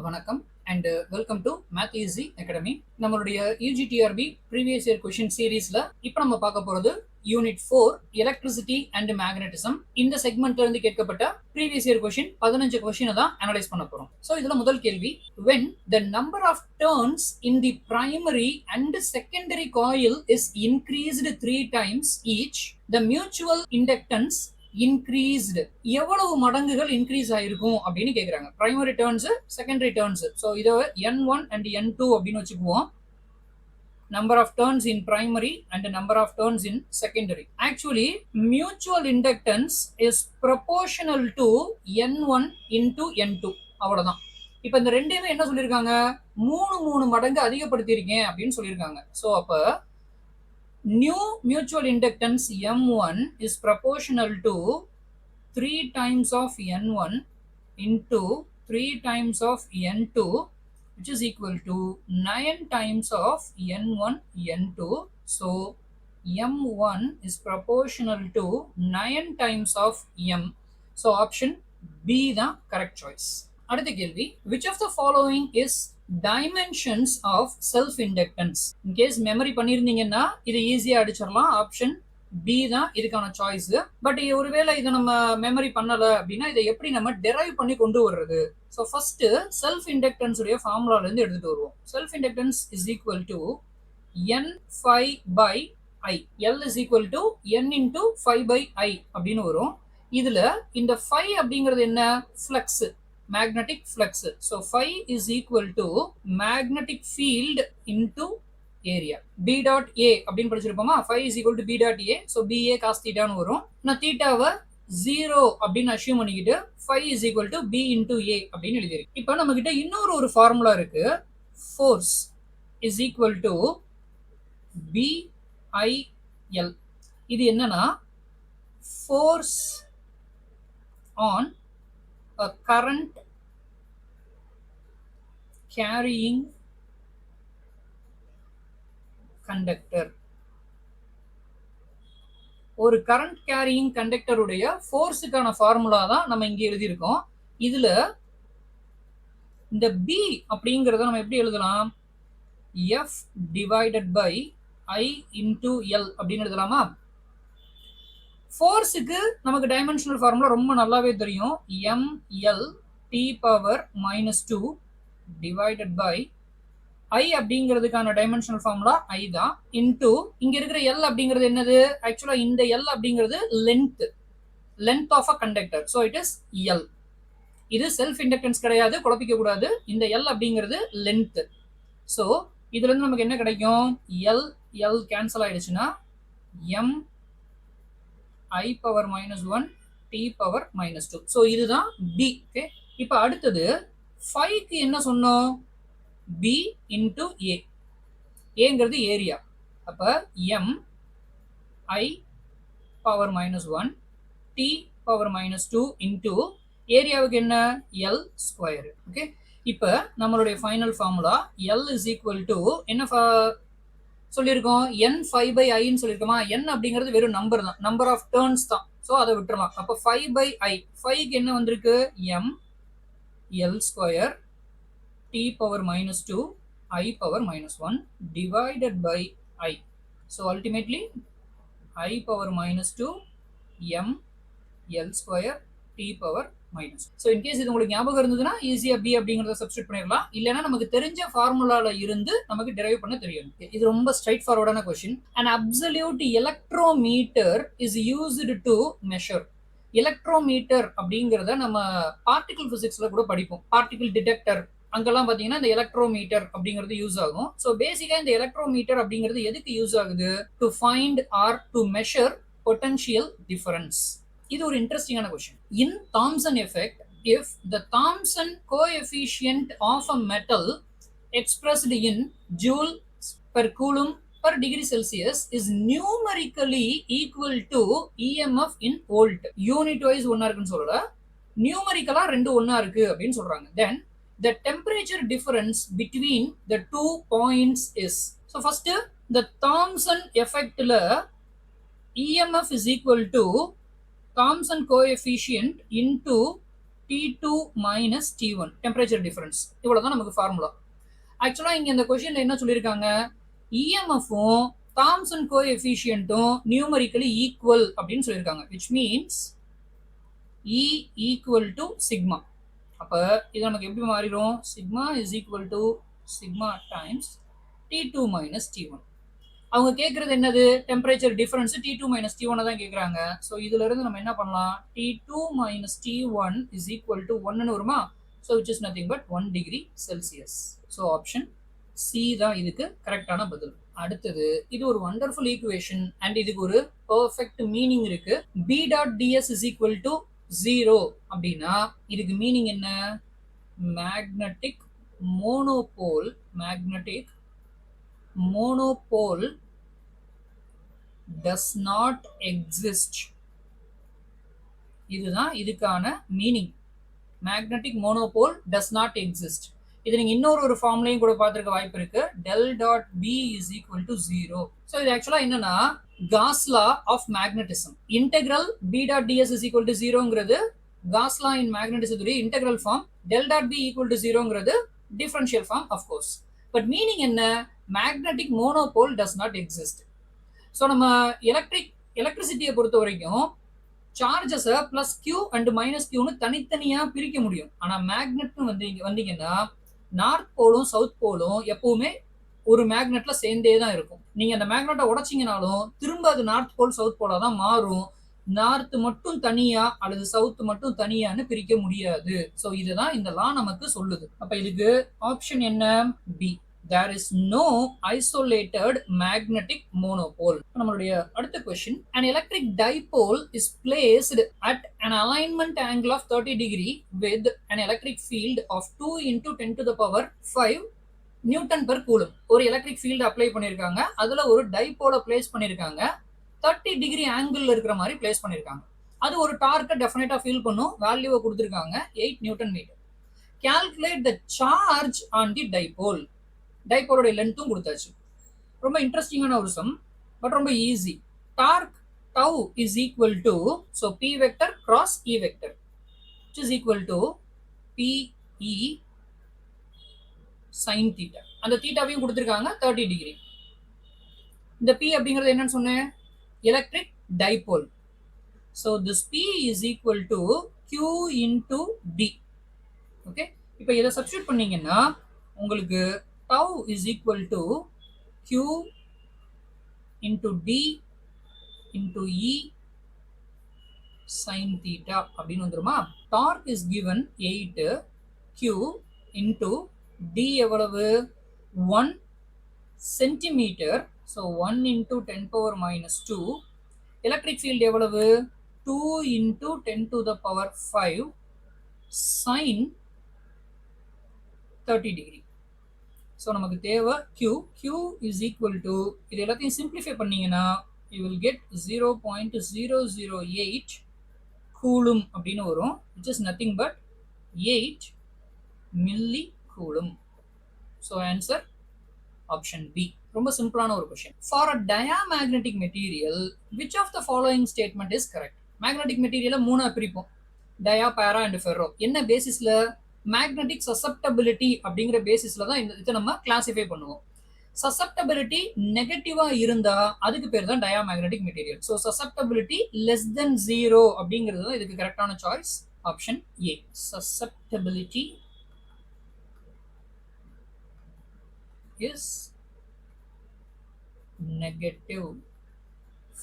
வணக்கம் and welcome to math easy academy. நம்மளுடைய UGTRB previous year question சீரீஸ்ல இப்போ நம்ம பார்க்க போறது யூனிட் 4 எலக்ட்ரிசிட்டி அண்ட் மேக்னட்டிசம். இந்த செக்மெண்ட்ல இருந்து கேட்கப்பட்ட ப்ரீவியஸ் இயர் கொஷின் 15 கொஷினை தான் அனலைஸ் பண்ண போறோம். ஸோ இதுல முதல் கேள்வி, when the number of turns in the primary and secondary coil is increased 3 times each, the mutual inductance increased எவ்வளவு மடங்குகள் இன்க்ரீஸ் ஆயிருக்கும் அப்படின்னு கேக்குறாங்க. Primary turns, secondary turns. So இதை N1 அண்ட் N2 அப்படின்னு வச்சுக்குவோம். Number of turns in primary and number of turns in secondary. Actually mutual inductance is proportional to N1 into N2. அவ்வளவுதான். இப்போ இந்த ரெண்டையுமே என்ன சொல்லியிருக்காங்க, மூணு மடங்கு அதிகப்படுத்தியிருக்கேன் அப்படின்னு சொல்லியிருக்காங்க. ஸோ அப்போ new mutual inductance M1 is proportional to 3 times of N1 into 3 times of N2, which is equal to 9 times of N1 N2. So M1 is proportional to 9 times of M. So option B the correct choice. அடுத்த கேள்வி, which of the following is dimensions of self inductance? in case memory பண்ணிருந்தீங்கன்னா இது ஈஸியா அடிச்சிடலாம். Option B தான் இதுக்கான choice. But ஒருவேளை இதை நம்ம மெமரி பண்ணல அப்படின்னா இதை எப்படி நம்ம டெரைவ் பண்ணி கொண்டு வர்றது? ஸோ ஃபர்ஸ்ட் செல்ஃப் இண்டக்டன்ஸ் உடைய ஃபார்முலால இருந்து எடுத்துட்டு வருவோம். Self inductance is equal to n phi by i. L is equal to n into phi by i அப்படின்னு வரும். இதுல இந்த phi அப்படிங்கிறது என்ன? Flux, magnetic flux. So phi is equal to magnetic field into area. B dot A அப்படின்னு படிச்சிருப்போமா? phi is equal to B dot A. So BA cos theta னு வரும். நான் தீட்டாவை 0 அப்படின்னு அஷ்யூம் பண்ணிக்கிட்டு phi is equal to B into A அப்படின்னு எழுதிருக்கு. இப்போ நம்ம கிட்ட இன்னொரு ஒரு ஃபார்முலா இருக்கு. force is equal to BIL. இது என்னன்னா force on a current carrying conductor. ஒரு கரண்ட் கேரியிங் கண்டக்டர் உடைய ஃபோர்ஸுக்கான ஃபார்முலா தான் நம்ம இங்க எழுதியிருக்கோம். இதுல இந்த B அப்படிங்கறத நம்ம எப்படி எழுதலாம்? F divided by I into L அப்படின்னு எழுதலாமா? ஃபோர்ஸுக்கு நமக்கு டைமென்ஷனல் ஃபார்முலா ரொம்ப நல்லாவே தெரியும். ML T power -2 divided by I அப்படிங்கிறதுக்கான டைமென்ஷனல் ஃபார்முலா I தான் இன்டு இங்க இருக்கிற L அப்படிங்கிறது என்னது? ஆக்சுவலா இந்த L அப்படிங்கிறது length of a conductor. So it is L. இது செல்ஃப் இண்டக்டன்ஸ் கிடையாது, குழப்பிக்க கூடாது. இந்த L அப்படிங்கிறது லென்த். ஸோ இதுல இருந்து நமக்கு என்ன கிடைக்கும்? L கேன்சல் ஆயிடுச்சுன்னா M I power -1 T power -2. So இதுதான் B. ஓகே, இப்போ அடுத்தது phiக்கு என்ன சொன்னோம்? B into A. ஏங்கிறது ஏரியா. அப்ப M I power -1 T power -2 into ஏரியாவுக்கு என்ன? L square. ஓகே, இப்போ நம்மளுடைய final formula L is equal to என்ன சொல்லியிருக்கோம்? n phi by I ன்னு சொல்லியிருக்கோமா? n அப்படிங்கிறது வெறும் நம்பர் தான், நம்பர் ஆஃப் டர்ன்ஸ் தான். ஸோ அதை விட்டுறலாம். அப்போ phi by I, phiக்கு என்ன வந்திருக்கு? M L square T power -2 I power -1 divided by I. So ultimately I power -2 M L square T power -2. So in case இது உங்களுக்கு ஞாபகம் இருந்ததுன்னா ஈஸியா B அப்படிங்கறத சப்ஸ்டிட்யூட் பண்ணிடலாம். இல்லனா நமக்கு தெரிஞ்ச ஃபார்முலால இருந்து நமக்கு டெரைவ் பண்ண தெரியும். இது ரொம்ப ஸ்ட்ரைட் ஃபார்வர்டான question. An absolute electrometer is used to measure. Electrometer அப்படிங்கறத நம்ம பார்ட்டிகிள் பிசிக்ஸ்ல கூட படிப்போம். பார்ட்டிகிள் டிடெக்டர் அங்கெல்லாம் பாத்தீங்கன்னா இந்த எலக்ட்ரோமீட்டர் அப்படிங்கிறது யூஸ் ஆகும். ஸோ பேசிக்கா இந்த எலக்ட்ரோமீட்டர் அப்படிங்கிறது எதுக்கு யூஸ் ஆகுது? To find or to measure potential difference. இது ஒரு இன்ட்ரெஸ்டிங்கான question. In Thomson effect, if the Thomson coefficient of a metal expressed in joule per coulomb per degree Celsius is numerically equal to EMF in volt. Unit wise ஒன்னா இருக்குன்னு சொல்லல, நியூமரிக்கலா ரெண்டு ஒன்னா இருக்கு அப்படின்னு சொல்றாங்க. Then the temperature difference between the 2 points is. So first the Thomson effect la EMF is equal to Thomson coefficient into T2 minus T1 temperature difference. இவ்வளவுதான் நமக்கு ஃபார்முலா. ஆக்சுவலா இங்க இந்த கொஸ்டின்ல என்ன சொல்லியிருக்காங்க, இஎம்எஃப்பும் தாம்சன் கோஎஃபிஷியன்ட்டும் நியூமரிக்கலி ஈக்குவல் அப்படின்னு சொல்லியிருக்காங்க, which means E equal to sigma. அப்ப இது நமக்கு எப்படி மாறிடும், sigma is equal to sigma times T2 minus T1. அவங்க கேட்கறது என்னது, temperature difference T2 minus T1 தான் கேட்கறாங்க. ஸோ இதுல இருந்து நம்ம என்ன பண்ணலாம், T2 minus T1 is equal to 1 வருமா. So which is nothing but 1 degree Celsius. So option C தான் இதுக்கு கரெக்டான பதில். அடுத்தது இது ஒரு வண்டர்ஃபுல் ஈக்குவேஷன் அண்ட் இதுக்கு ஒரு பெர்ஃபெக்ட் மீனிங் இருக்கு. B dot ds is equal to 0 அப்படின்னா இதுக்கு மீனிங் என்ன, magnetic monopole does not exist. இதுதான் இதுக்கான meaning, magnetic monopole does not exist. இது நீங்க இன்னொரு ஃபார்ம்லயும் கூட பார்த்திருக்க வாய்ப்பு இருக்கு, del dot b is equal to 0. So இது ஆக்சுவலா என்னன்னா Gauss law of magnetism. Integral b dot ds is equal to 0ங்கிறது காஸ் லா இன் மேக்னட்டிசத்துடைய integral form, del dot b equal to 0ங்கிறது differential form of course. But meaning என்ன, magnetic monopole does not exist. So நம்ம எலக்ட்ரிசிட்டியை பொறுத்த வரைக்கும் சார்ஜஸை plus Q and minus கியூன்னு தனித்தனியா பிரிக்க முடியும். ஆனா மேக்னெட்னு வந்தீங்கன்னா நார்த் போலும் சவுத் போலும் எப்பவுமே ஒரு மேக்னெட்ல சேர்ந்தே தான் இருக்கும். நீங்க அந்த மேக்னெட்டை உடைச்சிங்கனாலும் திரும்ப அது நார்த் போல் சவுத் போலா தான் மாறும். நார்த் மட்டும் தனியா அல்லது சவுத் மட்டும் தனியான்னு பிரிக்க முடியாது. ஸோ இதுதான் இந்த லா நமக்கு சொல்லுது. அப்ப இதுக்கு ஆப்ஷன் என்ன, B. There is no isolated magnetic monopole. நம்மளுடைய அடுத்த question, an electric dipole is placed at an alignment angle of 30 degree with an electric field of 2 into 10 to the power 5 Newton per coulomb. ஒரு electric field apply பண்ணிருக்காங்க, அதுல ஒரு டைபோலை place பண்ணிருக்காங்க, 30 degree angle இருக்கிற மாதிரி place பண்ணிருக்காங்க. அது ஒரு டார்க்கை டெஃபினட்டா ஃபீல் பண்ணும், வேல்யூவை கொடுத்திருக்காங்க 8 newton metre. Calculate the charge on the dipole. டைபோலோட லென்த்தும் கொடுத்தாச்சு. ரொம்ப இன்ட்ரெஸ்டிங்கான ஒரு சம், பட் ரொம்ப easy. Torque tau is equal to, so P vector cross E vector which is equal to PE sin theta. அந்த தீட்டாவையும் கொடுத்துருக்காங்க 30 டிகிரி. இந்த P அப்படிங்கிறது என்னன்னு சொன்னேன், electric dipole. So this P is equal to Q into D. Okay, இப்போ இதை substitute பண்ணீங்கன்னா உங்களுக்கு tau is equal to Q into D into E sin theta அப்படின்னு வந்துருமா. Torque is given 8, Q into D எவ்வளவு 1 centimetre, so 1 into 10 power minus 2. Electric field எவ்வளவு 2 into 10 to the power 5 sin 30 degree. So நமக்கு தேவை Q. Q is equal to, இது எல்லாத்தையும் simplify பண்ணீங்கன்னா you will get 0.008 coulomb அப்படின்னு வரும், which is nothing but 8 milli coulomb. So answer option B. ரொம்ப சிம்பிளான ஒரு question. For a diamagnetic material which of the following statement is correct? Magnetic மெட்டீரியலை மூணா பிரிப்போம், டயா, பேரா அண்ட் ஃபெர்ரோ. என்ன பேசிஸ்ல, மேக்னெட்டிக் சசப்டபிலிட்டி அப்படிங்கிற பேசிஸ்ல தான் இதை நம்ம கிளாசிஃபை பண்ணுவோம். சசப்டபிலிட்டி நெகட்டிவா இருந்தா அதுக்கு பேர் தான் diamagnetic material. So susceptibility less than 0 அப்படிங்கிறது தான் இதுக்கு கரெக்டான choice, option A. Susceptibility is negative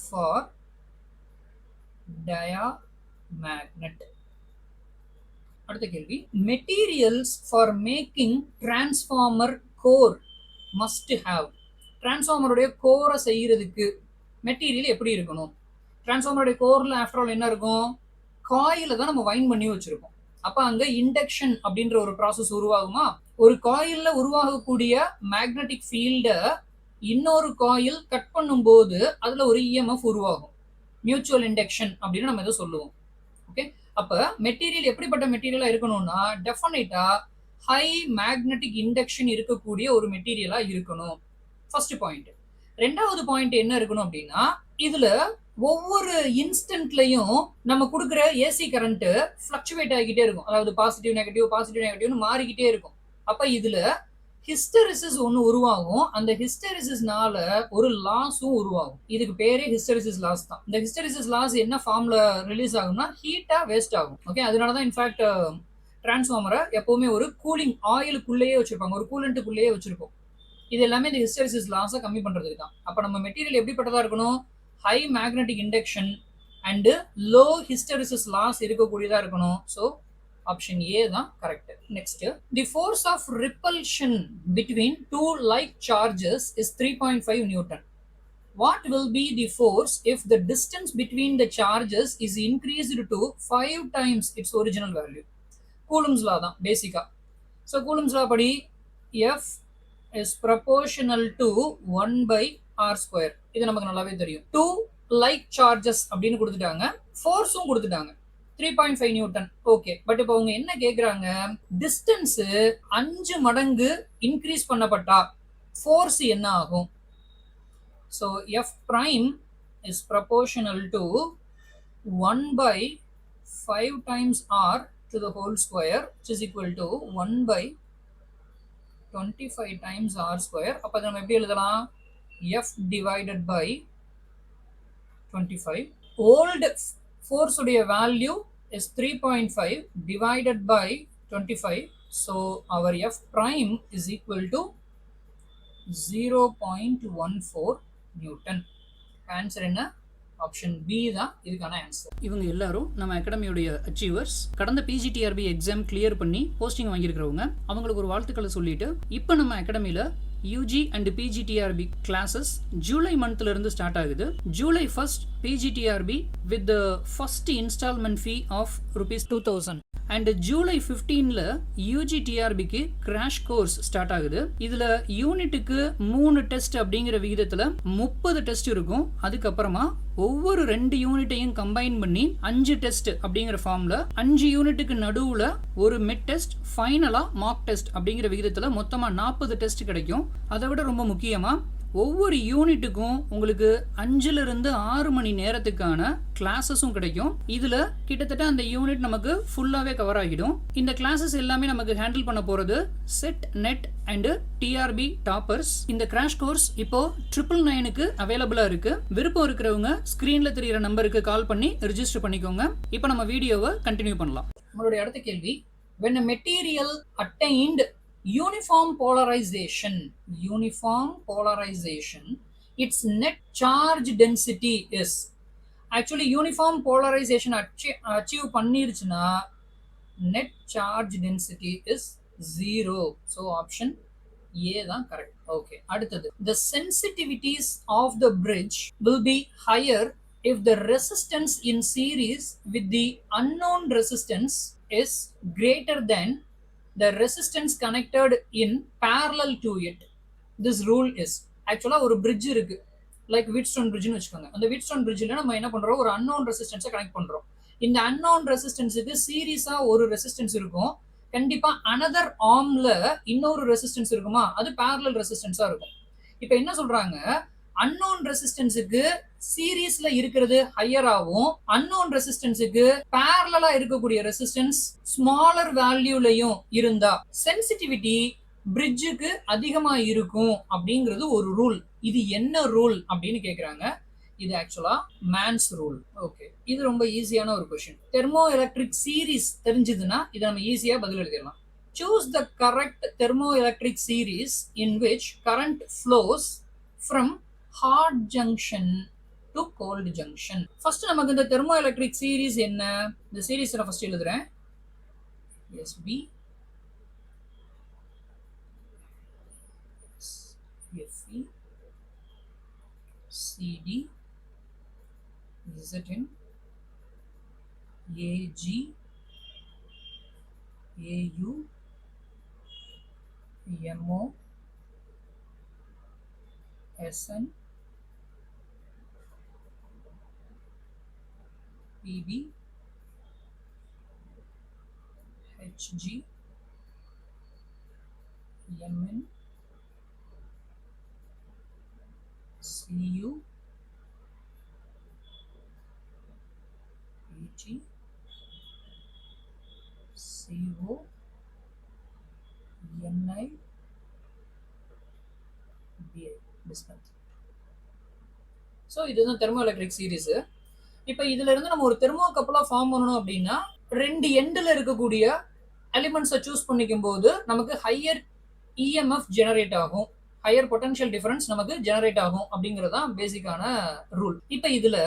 for diamagnet. அடுத்த கேள்வி, materials for making transformer core must have. டிரான்ஸ்ஃபார்மருடைய கோரை செய்யறதுக்கு மெட்டீரியல் எப்படி இருக்கணும்? டிரான்ஸ்ஃபார்மருடைய கோர்ல ஆஃப்டர் ஆல் என்ன இருக்கும், காயில தான் நம்ம வைண்ட் பண்ணி வச்சிருக்கோம். அப்ப அங்க இண்டக்ஷன் அப்படின்ற ஒரு ப்ராசஸ் உருவாகுமா? ஒரு காயில்ல உருவாகக்கூடிய மேக்னெட்டிக் ஃபீல்ட இன்னொரு காயில் கட் பண்ணும் போது அதுல ஒரு இஎம்எஃப் உருவாகும், மியூச்சுவல் இண்டக்ஷன் அப்படின்னு நம்ம இதை சொல்லுவோம். ஓகே, அப்ப மெட்டீரியல் எப்படிப்பட்ட மெட்டீரியலா இருக்கணும்னா டெஃபினட்டா ஹை மேக்னெட்டிக் இண்டக்ஷன் இருக்கக்கூடிய ஒரு மெட்டீரியலா இருக்கணும், ஃபர்ஸ்ட் பாயிண்ட். ரெண்டாவது பாயிண்ட் என்ன இருக்கணும் அப்படின்னா இதுல ஒவ்வொரு இன்ஸ்டன்ட்லயும் நம்ம கொடுக்குற ஏசி கரண்ட் ஃப்ளக்சுவேட் ஆகிக்கிட்டே இருக்கும். அதாவது பாசிட்டிவ் நெகட்டிவ்னு மாறிக்கிட்டே இருக்கும். அப்ப இதுல ஹிஸ்டெரிசிஸ் ஒன்று உருவாகும். அந்த ஹிஸ்டெரிசிஸ்னால ஒரு லாஸும் உருவாகும். இதுக்கு பேரே ஹிஸ்டெரிசிஸ் லாஸ் தான். இந்த ஹிஸ்டெரிசிஸ் லாஸ் என்ன ஃபார்ம்ல ரிலீஸ் ஆகும்னா ஹீட்டா வேஸ்ட் ஆகும். ஓகே, அதனாலதான் இன்ஃபேக்ட் டிரான்ஸ்ஃபார்மரை எப்பவுமே ஒரு கூலிங் ஆயிலுக்குள்ளேயே வச்சிருப்பாங்க, ஒரு கூலண்ட்டுக்குள்ளேயே வச்சிருப்போம். இது எல்லாமே இந்த ஹிஸ்டெரிசிஸ் லாஸை கம்மி பண்றதுக்கு தான். அப்ப நம்ம மெட்டீரியல் எப்படிப்பட்டதா இருக்கணும்? High magnetic induction and low hysteresis loss இருக்கக்கூடியதா இருக்கணும். ஸோ ஆப்ஷன் ஏ தான் correct. Next, the force of repulsion between two like charges is 3.5 newton. What will be the force if the distance between the charges is increased to 5 times its original value? Coulomb's law தான் பேசிக்கா. So Coulomb's law படி F is proportional to 1 by r square. இது நமக்கு நல்லாவே தெரியும். 2 like charges அப்படின்னு கொடுத்துட்டாங்க, ஃபோர்ஸும் கொடுத்துட்டாங்க 3.5 நியூட்டன். ஓகே, பட் இப்போ அவங்க என்ன கேக்குறாங்க? டிஸ்டன்ஸ் 5 மடங்கு இன்க்ரீஸ் பண்ணப்பட்டா ஃபோர்ஸ் என்ன ஆகும்? So F prime is proportional to 1 by 5 times r to the whole square, which is equal to 1 by 25 times r square. அப்ப நம்ம எப்படி எழுதலாம்? F divided by 25. Old force உடைய value is 3.5 divided by 25. So our F prime is equal to 0.14 newton. Answer என்ன? Option B தான் இதுக்கான answer. இவங்க எல்லாரும் நம்ம அகாடமியோடைய அச்சீவர்ஸ். கடந்த பிஜிடிஆர்பி எக்ஸாம் கிளியர் பண்ணி போஸ்டிங் வாங்கியிருக்கிறவங்க. அவங்களுக்கு ஒரு வாழ்த்துக்களை சொல்லிட்டு இப்போ நம்ம அகாடமியில UG and PGTRB classes July மந்த்ல இருந்து ஸ்டார்ட் ஆகுது. July 1st PGTRB with the first instalment fee of ₹2000 and July 15ல யூஜி டிஆர்பிக்கு கிராஷ் கோர்ஸ் ஸ்டார்ட் ஆகுது. இதுல யூனிட்டுக்கு 3 டெஸ்ட் அப்படிங்கிற விகிதத்துல 30 டெஸ்ட் இருக்கும். அதுக்கப்புறமா ஒவ்வொரு 2 யூனிட்டையும் கம்பைன் பண்ணி 5 டெஸ்ட் அப்படிங்கிற ஃபார்ம்ல 5 யூனிட்டுக்கு நடுவுல ஒரு மிட் டெஸ்ட், ஃபைனலா மார்க் டெஸ்ட் அப்படிங்கிற விகிதத்துல மொத்தமா 40 டெஸ்ட் கிடைக்கும். அதை விட ரொம்ப முக்கியமா ஒவ்வொரு யூனிட்டுக்கும் உங்களுக்கு 5ல இருந்து 6 மணி நேரத்துக்கான கிளாஸஸும் கிடைக்கும். இதுல கிட்டத்தட்ட அந்த யூனிட் நமக்கு ஃபுல்லாவே கவர் ஆகிடும். இந்த கிளாஸஸ் எல்லாமே நமக்கு ஹேண்டில் பண்ண போறது SET, NET and TRB toppers. இந்த கிராஷ் கோர்ஸ் இப்போ 999க்கு அவைலபிளா இருக்கு. விருப்பம் இருக்கிறவங்க ஸ்கிரீன்ல தெரியுற நம்பருக்கு கால் பண்ணி ரெஜிஸ்டர் பண்ணிக்கோங்க. இப்போ நம்ம வீடியோவை கண்டினியூ பண்ணலாம். நம்மளுடைய அடுத்த கேள்வி, when a material attained uniform polarization, its net charge density is. Actually uniform polarization achieve பண்ணிருச்சுனா net charge density is 0. So option A தான் correct. Okay, அடுத்தது, the sensitivities of the bridge will be higher if the resistance in series with the unknown resistance is greater than the resistance connected in parallel to it. This rule is. ஆக்சுவலா ஒரு bridge இருக்கு, like Wheatstone பிரிட்ஜ்னு வச்சுக்கோங்க. அந்த Wheatstone பிரிட்ஜ்ல நம்ம என்ன பண்றோம்? ஒரு unknown ரெசிஸ்டன்ஸை connect பண்றோம். இந்த அன்னோன் ரெசிஸ்டன்ஸுக்கு சீரியஸா ஒரு ரெசிஸ்டன்ஸ் இருக்கும். கண்டிப்பா அனதர் ஆர்ம்ல இன்னொரு ரெசிஸ்டன்ஸ் இருக்குமா? அது parallel ரெசிஸ்டன்ஸா இருக்கும். இப்போ என்ன சொல்றாங்க? அன்னோன் ரெசிஸ்டன்ஸுக்கு சீரீஸ்ல இருக்கிறது ஹையராகவும், அன்னோன் ரெசிஸ்டன்ஸுக்கு பேரலா இருக்கக்கூடிய ரெசிஸ்டன்ஸ் ஸ்மாலர் வேல்யூலயும் இருந்தா சென்சிட்டிவிட்டி பிரிட்ஜுக்கு அதிகமா இருக்கும் அப்படிங்கிறது ஒரு ரூல். இது என்ன ரூல் அப்படின்னு கேக்குறாங்க. இது ஆக்சுவலா மேன்ஸ் ரூல். ஓகே, இது ரொம்ப ஈஸியான ஒரு கொஸ்டின். தெர்மோ எலக்ட்ரிக் சீரீஸ் தெரிஞ்சதுன்னா இதை நம்ம ஈஸியா பதில் எழுதிடலாம். Choose the correct thermoelectric series in which current flows from hot junction to cold junction. First நமக்கு இந்த தெர்மோஎலக்ட்ரிக் சீரிஸ் என்ன? இந்த சீரிஸ் நான் ஃபர்ஸ்ட் எழுதுறேன். SB FE CD ZN AG AU MO SN PB HG MN CU bismuth. So இதுதான் thermo electric series. இப்போ இதுல இருந்து நம்ம ஒரு தெர்மோகப்பிளா ஃபார்ம் பண்ணணும் அப்படின்னா ரெண்டு எண்டில் இருக்கக்கூடிய எலிமெண்ட்ஸை சூஸ் பண்ணிக்கும் போது நமக்கு ஹையர் இஎம்எஃப் ஜெனரேட் ஆகும், ஹையர் பொட்டன்ஷியல் டிஃபரன்ஸ் நமக்கு ஜெனரேட் ஆகும் அப்படிங்கிறது தான் பேசிக்கான ரூல். இப்போ இதுல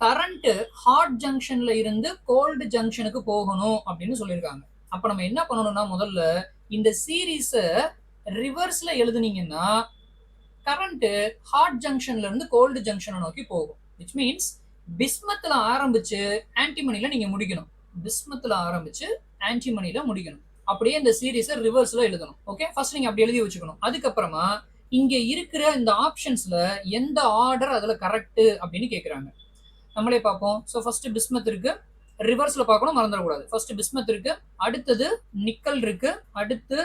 கரண்ட் ஹாட் ஜங்ஷன்ல இருந்து கோல்டு ஜங்ஷனுக்கு போகணும் அப்படின்னு சொல்லியிருக்காங்க. அப்ப நம்ம என்ன பண்ணணும்னா முதல்ல இந்த சீரீஸை ரிவர்ஸ்ல எழுதுனீங்கன்னா கரண்ட் ஹாட் ஜங்ஷன்ல இருந்து கோல்டு ஜங்ஷனை நோக்கி போகும். விச் மீன்ஸ் பிஸ்மத்துல ஆரம்பிச்சு ஆன்டிமனில நீங்க முடிக்கணும். பிஸ்மத்துல ஆரம்பிச்சு ஆன்டிமனில முடிக்கணும். அப்படியே இந்த சீரீஸை ரிவர்ஸ்ல எழுதணும். ஓகே, ஃபர்ஸ்ட் நீங்க அப்படி எழுதி வச்சுக்கணும். அதுக்கப்புறமா இங்க இருக்கிற இந்த ஆப்ஷன்ஸ்ல எந்த ஆர்டர் அதுல கரெக்ட் அப்படின்னு கேக்குறாங்க. நம்மளே பார்ப்போம். ஸோ ஃபர்ஸ்ட் பிஸ்மத் இருக்கு, ரிவர்ஸ்ல பார்க்கணும், மறந்துடக்கூடாது. ஃபர்ஸ்ட் பிஸ்மத் இருக்கு, அடுத்தது நிக்கல் இருக்கு, அடுத்து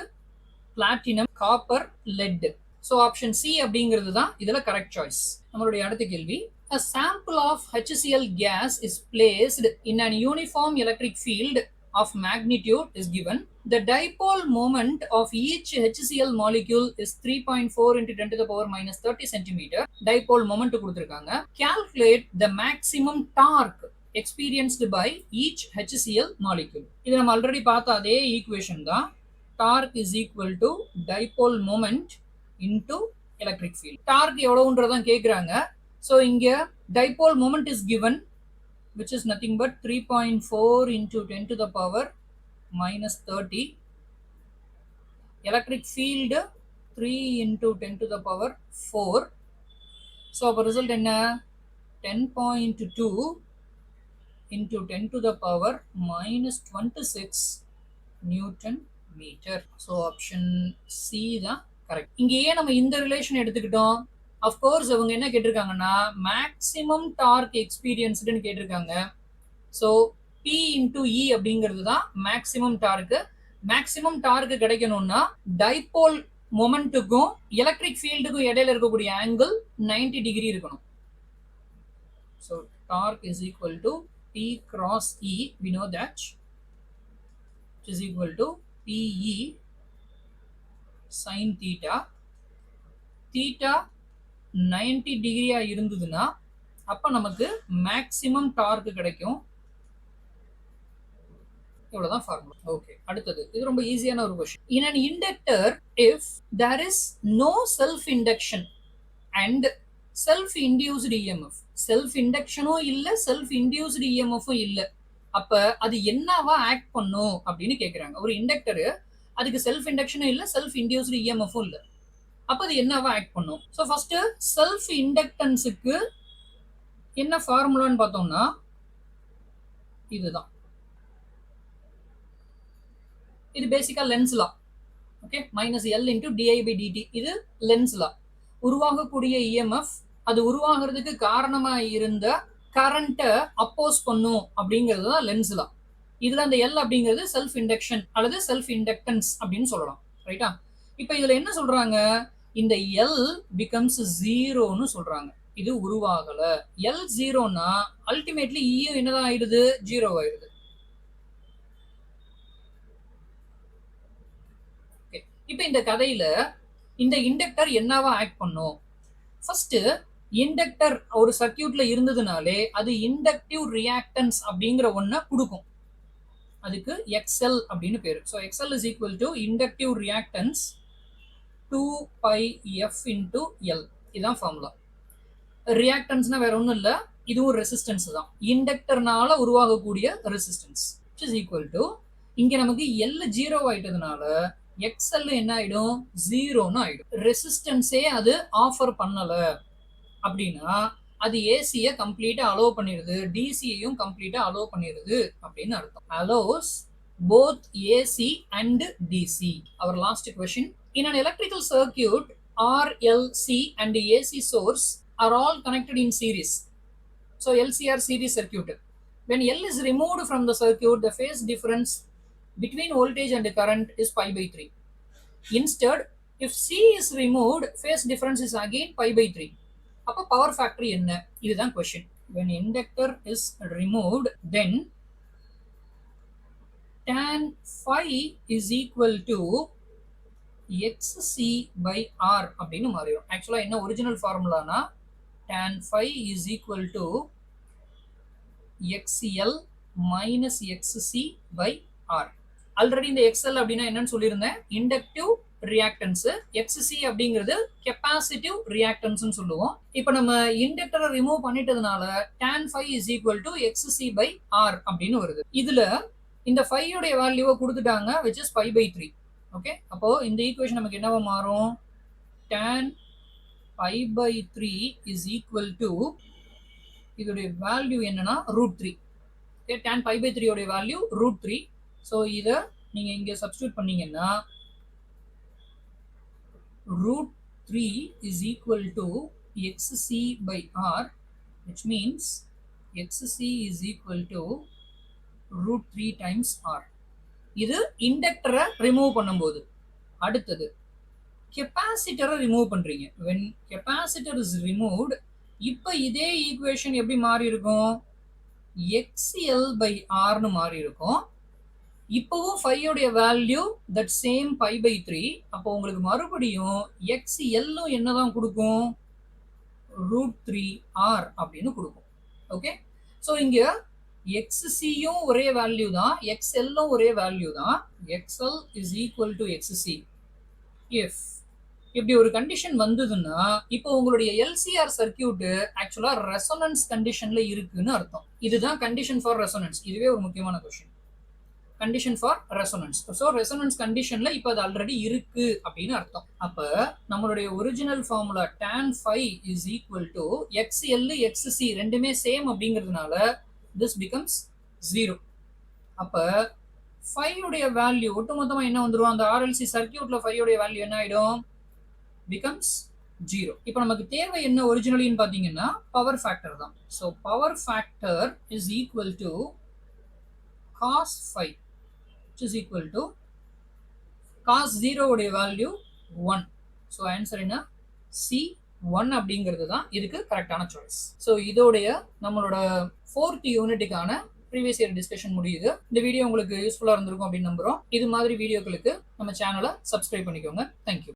platinum, copper, let. So option C அப்படிங்கிறது தான் இதுல கரெக்ட் சாய்ஸ். நம்மளுடைய அடுத்த கேள்வி, a sample of HCl gas is placed in an uniform electric field of magnitude is given. The dipole moment of each HCl molecule is 3.4 into 10 to the power minus 30 centimeter. Dipole moment கொடுத்திருக்காங்க. Calculate the maximum torque experienced by each HCl molecule. இது நம்ம already பார்த்த அதே equation தான். Torque is equal to dipole moment into electric field. Torque எவ்வளவுன்றதான் கேக்குறாங்க. So இங்க dipole moment is given, which is nothing but 3.4 into 10 to the power minus 30. Electric field 3 into 10 to the power 4. So our result என்ன 10.2 into 10 to the power minus 26 Newton meter. So option C தான் correct. இங்க ஏன் நம்ம இந்த relation எடுத்துக்கிட்டோம்? Of course அவங்க என்ன கேட்டிருக்காங்கன்னா maximum dark எக்ஸ்பீரியன்ஸ்டுன்னு கேட்டிருக்காங்க. ஸோ பி இன்டூ இ அப்படிங்கிறது தான் மேக்ஸிமம் டார்க்கு. மேக்ஸிமம் டார்க்கு கிடைக்கணும்னா டைபோல் மொமெண்ட்டுக்கும் எலக்ட்ரிக் ஃபீல்டுக்கும் இடையில இருக்கக்கூடிய ஆங்கிள் 90 டிகிரி இருக்கணும். So torque is equal to P cross E, we know that, is equal to PE sine theta. Theta 90 டிகிரியா இருந்ததுன்னா அப்ப நமக்கு மேக்ஸிமம் டார்க் கிடைக்கும். இவ்வளவுதான் ஃபார்முலா. ஓகே, அடுத்தது இது ரொம்ப ஈஸியான ஒரு question. In an inductor, if there is no self induction and self induced EMF, self inductionும் இல்ல self induced EMFும் இல்ல, அப்ப அது என்னவா ஆக்ட் பண்ணும் அப்படின்னு கேக்குறாங்க. ஒரு இண்டக்டர், அதுக்கு செல்ஃப் இண்டக்ஷனும் இல்ல செல்ஃப் இன்டியூஸ்டு இஎம்எஃப்பும் இல்ல, அப்ப அது என்னவா ஆக்ட் பண்ணும்? ஸோ ஃபர்ஸ்ட் செல்ஃப் இண்டக்டன்ஸுக்கு என்ன ஃபார்முலான்னு பார்த்தோம்னா இதுதான். இது பேசிக்கா Lenz law. Okay, minus L into dI by dt. இது லென்ஸ் லா. உருவாகக்கூடிய இஎம்எஃப் அது உருவாகிறதுக்கு காரணமா இருந்த கரண்ட்டை அப்போஸ் பண்ணும் அப்படிங்கிறது தான் லென்ஸ் லா. இதுல அந்த எல் அப்படிங்கிறது செல்ஃப் இண்டக்ஷன் அல்லது செல்ஃப் இண்டக்டன்ஸ் அப்படின்னு சொல்லலாம். ரைட்டா? இப்ப இதுல என்ன சொல்றாங்க, இந்த எல் பிகம்ஸ் ஜீரோன்னு சொல்றாங்க. இது உருவாகல. எல் ஜீரோனா அல்டிமேட்லி ஈயும் என்னதான் ஆயிடுது, ஜீரோ ஆயிடுது. இப்ப இந்த கதையில இந்த இண்டக்டர் என்னவா ஆக்ட் பண்ணும்? ஃபர்ஸ்ட் இண்டக்டர் ஒரு சர்க்கியூட்ல இருந்ததுனாலே அது இண்டக்டிவ் ரியாக்டன்ஸ் அப்படிங்கிற ஒன்ன கொடுக்கும். அதுக்கு XL அப்படின்னு பேரு. So XL is equal to inductive reactance 2πf into L. இதுதான் ஃபார்முலா. ரியாக்டன்ஸ்னா வேற ஒன்றும் இல்லை, இதுவும் ரெசிஸ்டன்ஸ் தான். இண்டக்டர்னால உருவாகக்கூடிய ரெசிஸ்டன்ஸ் இஸ் ஈக்குவல் டு, இங்க நமக்கு எல் ஜீரோ ஆயிட்டதுனால XL என்ன ஆயிடும், ஜீரோன்னு ஆயிடும். ரெசிஸ்டன்ஸே அது ஆஃபர் பண்ணல அப்படின்னா அது ஏசியை கம்ப்ளீட்டா அலோவ் பண்ணிடுது, டிசியையும் கம்ப்ளீட்டா அலோவ் பண்ணிடுது அப்படின்னு அர்த்தம். Allows both AC and DC. Our last question. In an electrical circuit, RLC and AC source are all connected in series. So LCR series circuit. When L is removed from the circuit, the phase difference between voltage and current is pi by 3. Instead, if C is removed, phase difference is again pi by 3. அப்போ power factor என்ன? இதுதான் question. When inductor is removed, then tan phi is equal to xc by r அப்படின்னு மாறிடும். ஆக்சுவலா என்ன original ஃபார்முலானா tan phi is equal to xl minus xc by r. Already இந்த xl அப்படின்னா என்னன்னு சொல்லியிருந்தேன், இண்டக்டிவ் ரியாக்டன்ஸ், xc அப்படிங்கிறது கெப்பாசிட்டிவ் ரியாக்டன்ஸ் சொல்லுவோம். இப்போ நம்ம இண்டக்டரை remove பண்ணிட்டதுனால tan phi is equal to xc by r அப்படின்னு வருது. இதுல இந்த phi உடைய வேல்யூவை கொடுத்துட்டாங்க, which is pi by 3. Okay, அப்போ இந்த ஈக்குவேஷன் நமக்கு என்னவா மாறும், tan pi by 3 is equal to, இதோடைய வேல்யூ என்னன்னா √3. ஓகே, tan pi by 3 உடைய வேல்யூ √3. ஸோ இதை நீங்க இங்க சப்ஸ்டியூட் பண்ணீங்கன்னா √3 is equal to xc by r, which means xc is equal to √3 times r. இது இண்டக்டரை ரிமூவ் பண்ணும்போது. அடுத்தது கெப்பாசிட்டரை ரிமூவ் பண்றீங்க. when capacitor is removed, இப்போ இதே ஈக்குவேஷன் எப்படி மாறி இருக்கும், xl by r னு மாறி இருக்கும். இப்போவும் phi உடைய value that same pi by 3. அப்போ உங்களுக்கு மறுபடியும் xl என்னதான் கொடுக்கும், √3r அப்படின்னு கொடுக்கும். ஓகே, ஸோ இங்க xc-யும் ஒரே வேல்யூ தான், xl-ம் ஒரே வேல்யூ தான். xl is equal to xc. if இப்படி ஒரு கண்டிஷன் வந்ததுன்னா இப்போ உங்களுடைய எல்சிஆர் சர்க்கியூட் ஆக்சுவலா ரெசோனன்ஸ் கண்டிஷன்ல இருக்குன்னு அர்த்தம். இதுதான் கண்டிஷன் ஃபார் ரெசோனன்ஸ். இதுவே ஒரு முக்கியமான question, condition for resonance. So resonance கண்டிஷன்ல இப்போ அது ஆல்ரெடி இருக்கு அப்படின்னு அர்த்தம். அப்ப நம்மளுடைய original formula tan phi is equal to xl xc ரெண்டுமே சேம் அப்படிங்கிறதுனால this becomes 0. அப்ப phi உடைய வேல்யூ ஒட்டுமொத்தமா என்ன வந்துரும், அந்த RLC சர்க்கியூட்ல phi உடைய வேல்யூ என்ன ஆயிடும், becomes 0. இப்போ நமக்கு தேவை என்ன ஒரிஜினலின்னு பாத்தீங்கன்னா பவர் ஃபேக்டர் தான். So power factor is equal to cos phi, which is equal to cos 0 உடைய வேல்யூ 1. ஸோ ஆன்சர் என்ன, C1 அப்படிங்கிறது தான் இதுக்கு கரெக்டான சாய்ஸ். ஸோ இதோடைய நம்மளோட 4th யூனிட்டுக்கான ப்ரீவியஸ் இயர் டிஸ்கஷன் முடியுது. இந்த வீடியோ உங்களுக்கு யூஸ்ஃபுல்லா இருந்திருக்கும் அப்படின்னு நம்புறோம். இது மாதிரி வீடியோக்களுக்கு நம்ம சேனலை சப்ஸ்கிரைப் பண்ணிக்கோங்க. தேங்க்யூ.